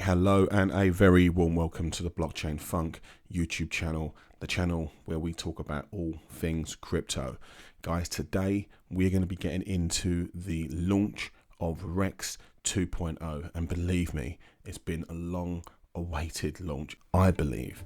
Hello and a very warm welcome to the Blockchain Funk YouTube channel, the channel where we talk about all things crypto. Guys, today we're going to be getting into the launch of REX 2.0, and believe me, it's been a long awaited launch. I believe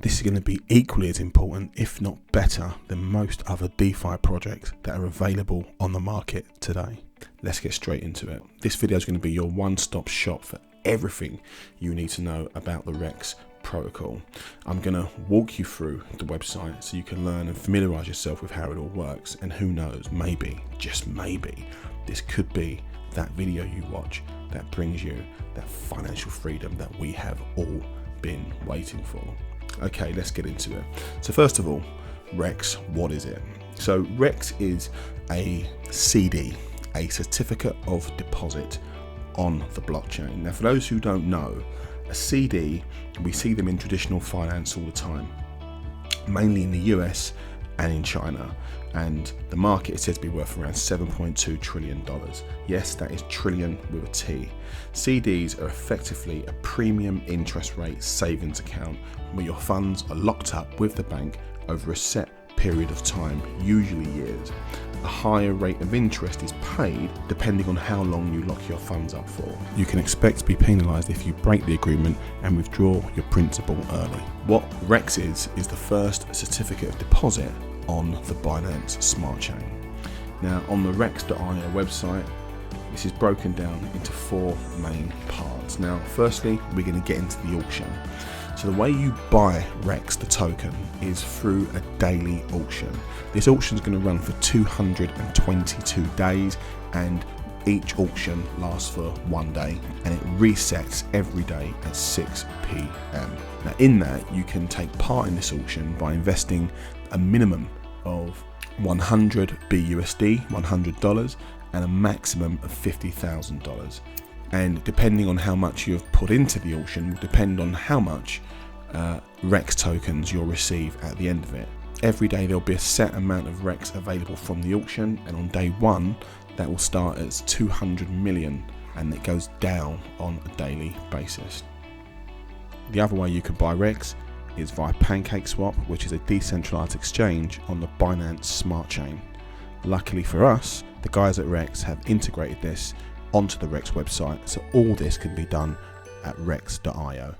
this is going to be equally as important, if not better, than most other DeFi projects that are available on the market today. Let's get straight into it. This video is going to be your one-stop shop for everything you need to know about the REX protocol. I'm going to walk you through the website so you can learn and familiarize yourself with how it all works, and who knows, maybe, just maybe, this could be that video you watch that brings you that financial freedom that we have all been waiting for. Okay, let's get into it. So first of all, REX, what is it? So REX is a CD, a certificate of deposit on the blockchain. Now, for those who don't know, a CD, we see them in traditional finance all the time, mainly in the US and in China, and the market is said to be worth around $7.2 trillion. Yes, that is trillion with a T. CDs are effectively a premium interest rate savings account where your funds are locked up with the bank over a set period of time, usually years. A higher rate of interest is paid depending on how long you lock your funds up for. You can expect to be penalised if you break the agreement and withdraw your principal early. What REX is the first certificate of deposit on the Binance Smart Chain. Now, on the rex.io website, this is broken down into four main parts. Now, firstly, we're going to get into the auction. So the way you buy REX, the token, is through a daily auction. This auction is going to run for 222 days, and each auction lasts for 1 day, and it resets every day at 6 p.m. Now, in that, you can take part in this auction by investing a minimum of 100 BUSD, $100, and a maximum of $50,000. And depending on how much you've put into the auction will depend on how much REX tokens you'll receive at the end of it. Every day there'll be a set amount of REX available from the auction, and on day one that will start as 200 million, and it goes down on a daily basis. The other way you can buy REX is via PancakeSwap, which is a decentralized exchange on the Binance Smart Chain. Luckily for us, the guys at REX have integrated this onto the REX website, so all this can be done at rex.io.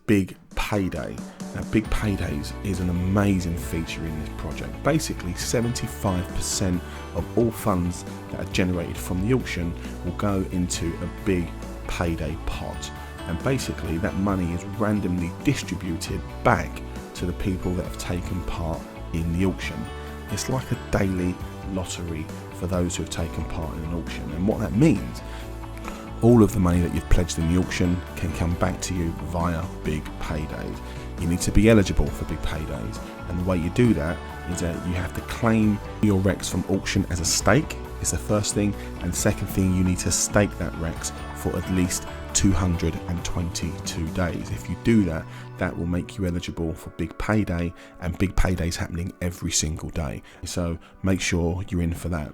Big Payday. Now, Big Paydays is an amazing feature in this project. Basically, 75% of all funds that are generated from the auction will go into a Big Payday pot, and basically that money is randomly distributed back to the people that have taken part in the auction. It's like a daily lottery for those who have taken part in an auction, and what that means, all of the money that you've pledged in the auction can come back to you via Big Paydays. You need to be eligible for Big Paydays, and the way you do that is that you have to claim your REX from auction as a stake. It's the first thing, and second thing, you need to stake that REX for at least 222 days. If you do that, that will make you eligible for Big Payday, and Big Payday is happening every single day, so make sure you're in for that.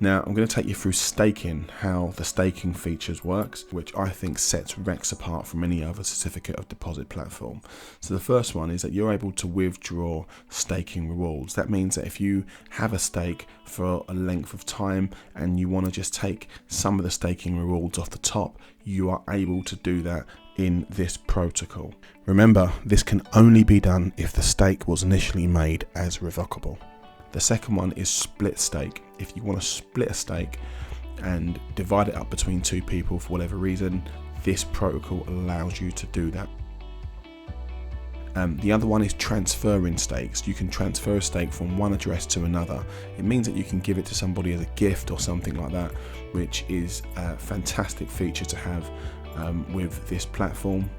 Now, I'm going to take you through staking, how the staking features works, which I think sets REX apart from any other certificate of deposit platform. So the first one is that you're able to withdraw staking rewards. That means that if you have a stake for a length of time and you want to just take some of the staking rewards off the top, you are able to do that in this protocol. Remember, this can only be done if the stake was initially made as revocable. The second one is split stake. If you want to split a stake and divide it up between two people for whatever reason, this protocol allows you to do that. The other one is transferring stakes. You can transfer a stake from one address to another. It means that you can give it to somebody as a gift or something like that, which is a fantastic feature to have with this platform.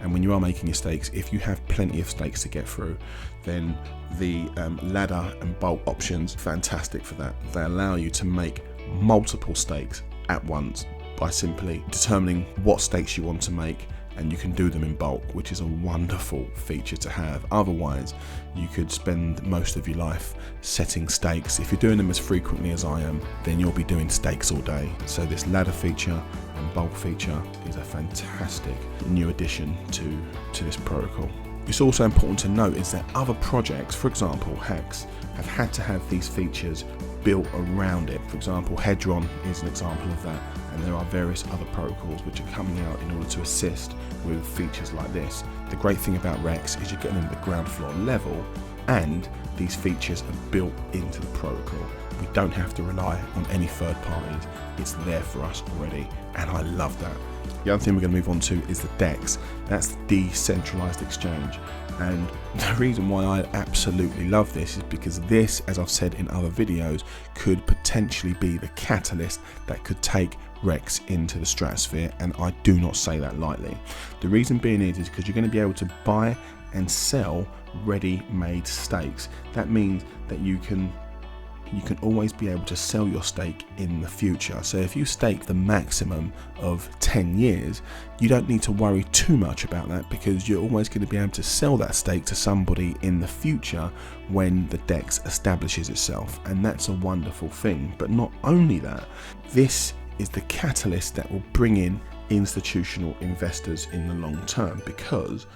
And when you are making your stakes, if you have plenty of stakes to get through, then the ladder and bulk options, fantastic for that. They allow you to make multiple stakes at once by simply determining what stakes you want to make and you can do them in bulk, which is a wonderful feature to have. Otherwise, you could spend most of your life setting stakes. If you're doing them as frequently as I am, then you'll be doing stakes all day. So this ladder feature and bulk feature is a fantastic new addition to this protocol. It's also important to note is that other projects, for example Hex, have had to have these features built around it. For example, Hedron is an example of that, and there are various other protocols which are coming out in order to assist with features like this. The great thing about Rex is you're getting them at the ground floor level, and these features are built into the protocol. We don't have to rely on any third parties. It's there for us already, and I love that. The other thing we're going to move on to is the DEX. That's the decentralized exchange. And the reason why I absolutely love this is because this, as I've said in other videos, could potentially be the catalyst that could take Rex into the stratosphere, and I do not say that lightly. The reason being is because you're going to be able to buy and sell ready-made stakes. That means that you can always be able to sell your stake in the future. So if you stake the maximum of 10 years, you don't need to worry too much about that, because you're always going to be able to sell that stake to somebody in the future when the DEX establishes itself, and that's a wonderful thing. But not only that, this is the catalyst that will bring in institutional investors in the long term, because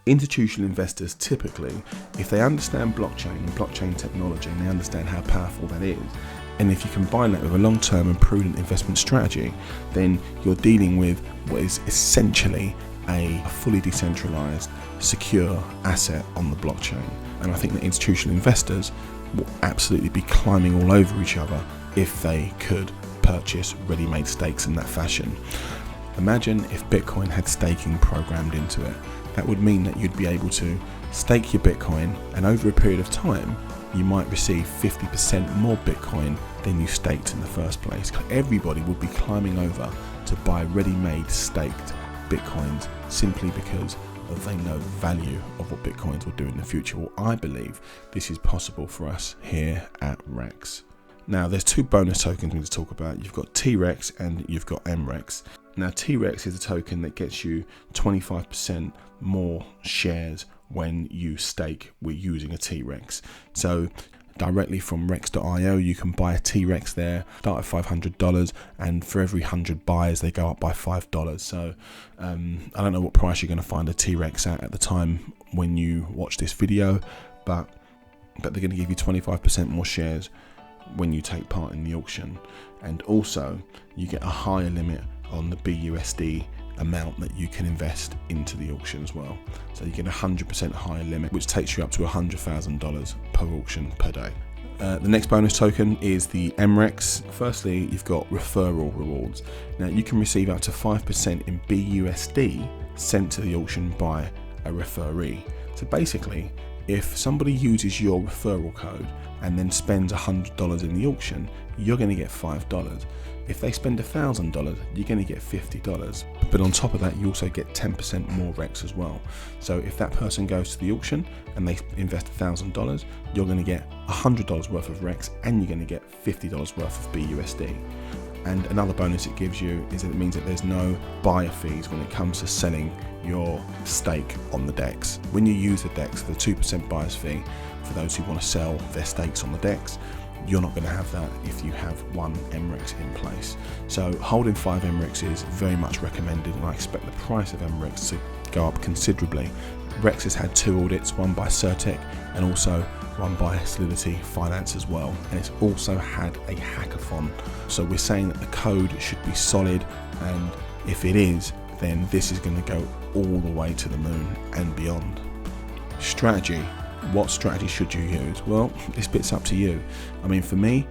institutional investors typically, if they understand blockchain and blockchain technology and they understand how powerful that is, and if you combine that with a long-term and prudent investment strategy, then you're dealing with what is essentially a fully decentralized, secure asset on the blockchain. And I think that institutional investors will absolutely be climbing all over each other if they could purchase ready-made stakes in that fashion. Imagine if Bitcoin had staking programmed into it. That would mean that you'd be able to stake your Bitcoin, and over a period of time, you might receive 50% more Bitcoin than you staked in the first place. Everybody would be climbing over to buy ready-made staked Bitcoins simply because they know the value of what Bitcoins will do in the future. Well, I believe this is possible for us here at Rex. Now, there's two bonus tokens we need to talk about. You've got T-Rex and you've got M-Rex. Now, T-Rex is a token that gets you 25% more shares when you stake with using a T-Rex. So directly from rex.io, you can buy a T-Rex there, start at $500, and for every 100 buys, they go up by $5. So I don't know what price you're going to find a T-Rex at the time when you watch this video, but they're going to give you 25% more shares when you take part in the auction. And also you get a higher limit on the BUSD amount that you can invest into the auction as well. So you get 100% higher limit, which takes you up to $100,000 per auction per day. The next bonus token is the M-Rex. Firstly, you've got referral rewards. Now you can receive up to 5% in BUSD sent to the auction by a referee. So basically, if somebody uses your referral code and then spends $100 in the auction, you're going to get $5. If they spend $1,000, you're going to get $50. But on top of that, you also get 10% more Rex as well. So if that person goes to the auction and they invest $1,000, you're going to get $100 worth of Rex, and you're going to get $50 worth of BUSD. And another bonus it gives you is that it means that there's no buyer fees when it comes to selling your stake on the DEX. When you use the DEX, the 2% buyer's fee for those who want to sell their stakes on the DEX, you're not going to have that if you have one M-Rex in place. So holding 5 M-Rex is very much recommended, and I expect the price of M-Rex to go up considerably. Rex has had 2 audits, one by Certec and also one by Solidity Finance as well, and it's also had a hackathon. So we're saying that the code should be solid, and if it is, then this is going to go all the way to the moon and beyond. Strategy. What strategy should you use? Well, this bit's up to you. I mean, for me,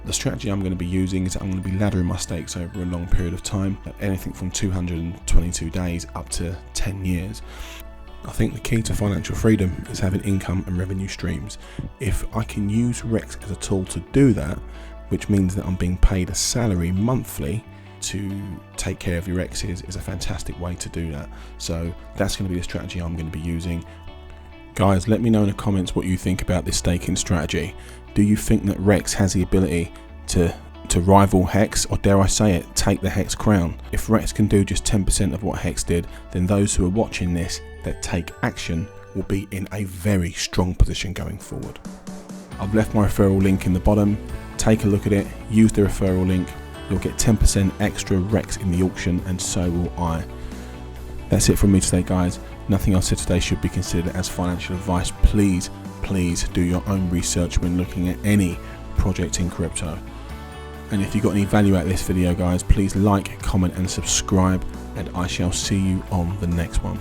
the strategy I'm going to be using is I'm going to be laddering my stakes over a long period of time, anything from 222 days up to 10 years. I think the key to financial freedom is having income and revenue streams. If I can use Rex as a tool to do that, which means that I'm being paid a salary monthly to take care of your X's, is a fantastic way to do that. So that's going to be the strategy I'm going to be using. Guys, let me know in the comments what you think about this staking strategy. Do you think that Rex has the ability to to rival Hex, or dare I say it, take the Hex crown. If Rex can do just 10% of what Hex did, then those who are watching this that take action will be in a very strong position going forward. I've left my referral link in the bottom. Take a look at it, use the referral link. You'll get 10% extra Rex in the auction, and so will I. That's it from me today, guys. Nothing else said today should be considered as financial advice. Please do your own research when looking at any project in crypto. And if you got any value out of this video, guys, please like, comment and subscribe, and I shall see you on the next one.